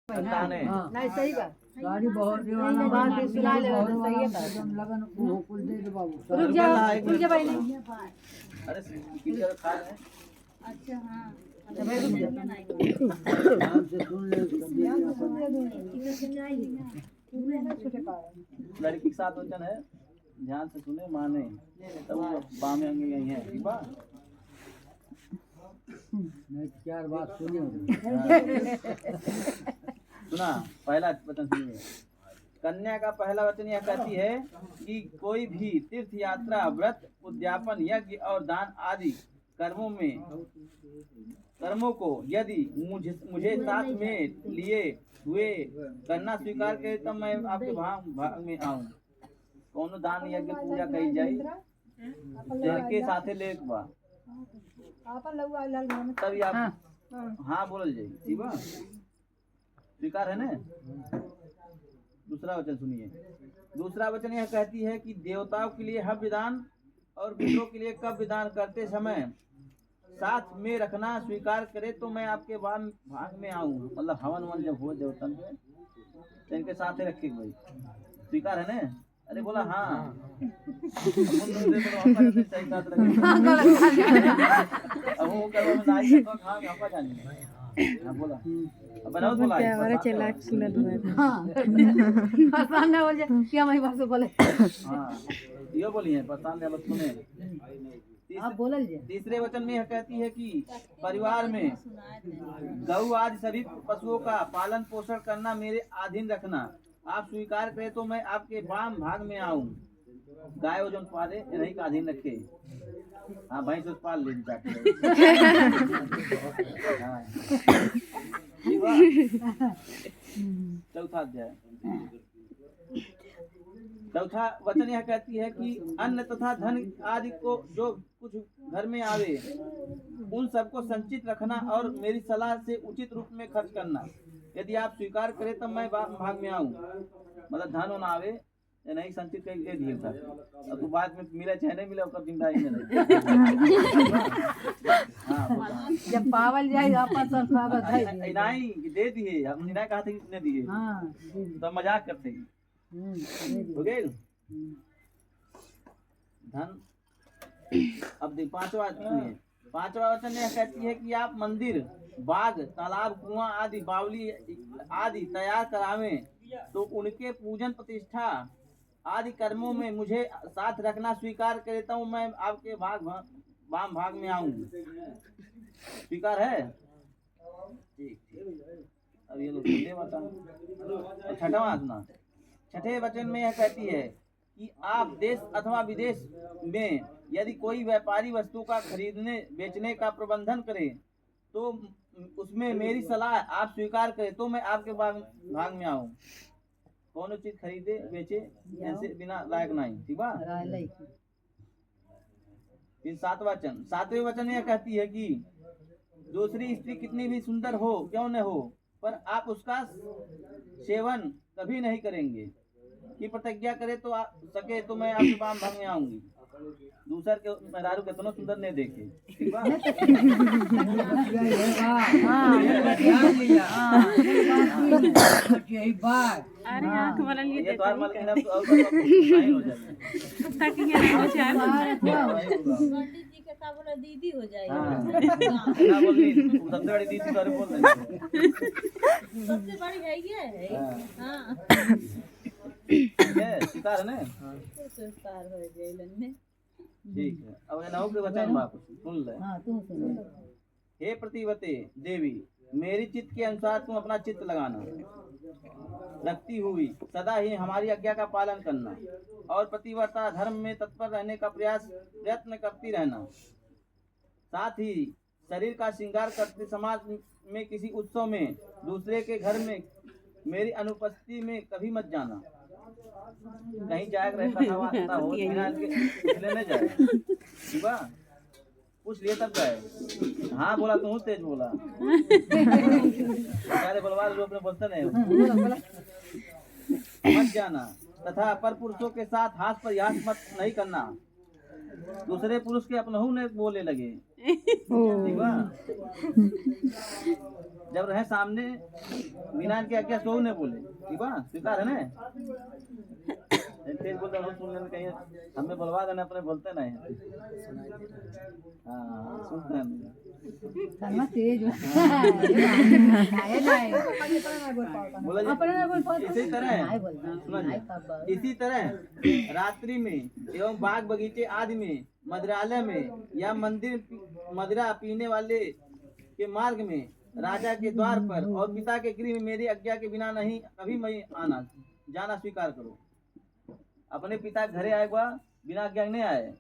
नहीं सही बात गाड़ी बहुत बात भी सुना ले सही है लगन को कुल दे दे बाबू रुक जा भाई नहीं अरे किसी का खा रहे हैं। अच्छा हाँ अच्छा भाई रुक जा ध्यान से सुन ले लड़की के साथ वचन है, ध्यान से सुने माने तब वो बामे अंगे यही है ठीक बा। नहीं चार बात सुनिए सुना पहला वचन सुनिए। कन्या का पहला वचन यह कहती है कि कोई भी तीर्थ यात्रा व्रत उद्यापन यज्ञ और दान आदि कर्मों को यदि मुझे साथ में लिए हुए करना स्वीकार करे तब मैं आपके भाग में आऊँ। कौन दान यज्ञ पूजा कही जाए के साथे ले बा तभी आप हाँ बोल जाए ठीक बा। स्वीकार है ना। दूसरा वचन सुनिए। दूसरा वचन यह कहती है कि देवताओं के लिए हव विधान और पितरों के लिए कब विधान करते समय साथ में रखना स्वीकार करे तो मैं आपके भाग में आऊंगा। मतलब हवन वन जब हो देवता में तो इनके साथ ही रखेंगे भाई। स्वीकार है ना। अरे बोला हाँ बोला हमारा चलाक सुनत सामने बोल जा क्या मैं बात बोले हाँ ये बोलिए परेशान ने सुने। आप बोलल जे तीसरे वचन में यह कहती है कि परिवार में गौ आदि सभी पशुओं का पालन पोषण करना मेरे अधीन रखना आप स्वीकार करें तो मैं आपके वाम भाग में आऊं। गाय जो पाले नहीं का अधीन रखे। हाँ भाई तो पाल ले जाके चौथा अध्याय। चौथा वचन यह कहती है कि अन्न तथा धन आदि को जो कुछ घर में आवे उन सबको संचित रखना और मेरी सलाह से उचित रूप में खर्च करना। यदि आप स्वीकार करें तब मैं भाग में आऊँ। मतलब धन होना आवे या नहीं संचित करके दिए था अब तो बाद में मिले चाहे नहीं मिले उसका जिम्मेदारी में जब पावल जाए आपस में नहीं दे दिए हमने नहीं कहा था कितने दिए तो मजाक करते हैं हो गए धन। अब देख पांचवा सुनिए। पांचवा वचन यह कहती है कि आप मंदिर बाग तालाब कुआं आदि बावली आदि तैयार करावें तो उनके पूजन प्रतिष्ठा आदि कर्मों में मुझे साथ रखना स्वीकार करता हूँ मैं आपके वाम भाग में आऊंगी। स्वीकार है ठीक। अब ये लोग छठवां सुना। छठे वचन में यह कहती है कि आप देश अथवा विदेश में यदि कोई व्यापारी वस्तु का खरीदने बेचने का प्रबंधन करे तो उसमें मेरी सलाह आप स्वीकार करें तो मैं आपके भाग में आऊँ। कौन चीज खरीदे बेचे ऐसे बिना लायक नहीं ठीक बा। फिर सातवें वचन यह कहती है कि दूसरी स्त्री कितनी भी सुंदर हो क्यों न हो पर आप उसका सेवन कभी नहीं करेंगे की प्रतिज्ञा करे तो सके तो मैं आपके भाग में आऊंगी। दूसर के मेहरारू कितना सुंदर नहीं देखे ठीक बा। अरे आंख वाला लिए ये तो हर मालकिन अब हो पंडित जी के का बोला दीदी हो जाएगी। ना बोली सबसे बड़ी दीदी तो बोल रही सबसे बड़ी है ये हाँ स्वीकार है ना। संस्कार हो गए में ठीक है। अब ये नौ के वचन बाप सुन ले। हां तू सुन। हे प्रतिवते देवी मेरी चित्त के अनुसार तुम अपना चित्त लगाना रखती हुई सदा ही हमारी आज्ञा का पालन करना और प्रतिवर्ता धर्म में तत्पर रहने का प्रयत्न करती रहना। साथ ही शरीर का श्रृंगार करते समाज में किसी उत्सव में दूसरे के घर में मेरी अनुपस्थिति में कभी मत जाना। कहीं जाएगा रहता था हो बिना लेने जाए ठीक बा। पूछ लिए तब जाए। हाँ बोला तू तेज बोला सारे बलवाल लोग अपने बोलते नहीं मत जाना तथा पर पुरुषों के साथ हाथ पर याद मत नहीं करना। दूसरे पुरुष के अपनहु ने बोले लगे ठीक बा। जब रहे सामने बिना की आज्ञा सो ने बोले ठीक बा स्वीकार है ना फिर बोलते हम सुन लेने कहीं हमें बुलवा देना अपने बोलते नहीं हाँ सुनते हैं करना तेज है नहीं बोला जी, अपने ना बोल पाता इसी तरह नहीं बोलना सुनो जी, नहीं पापा इसी तरह रात्रि में एवं बाग बगीचे आदि में मदिरालय में या मंदिर मदिरा पीने वाले के मार्ग में राजा के द्वार पर और पिता के गृह में मेरी आज्ञा के बिना नहीं कभी मैं आना जाना स्वीकार करो अपने पिता के घरे आए बिना आज्ञा के नहीं आए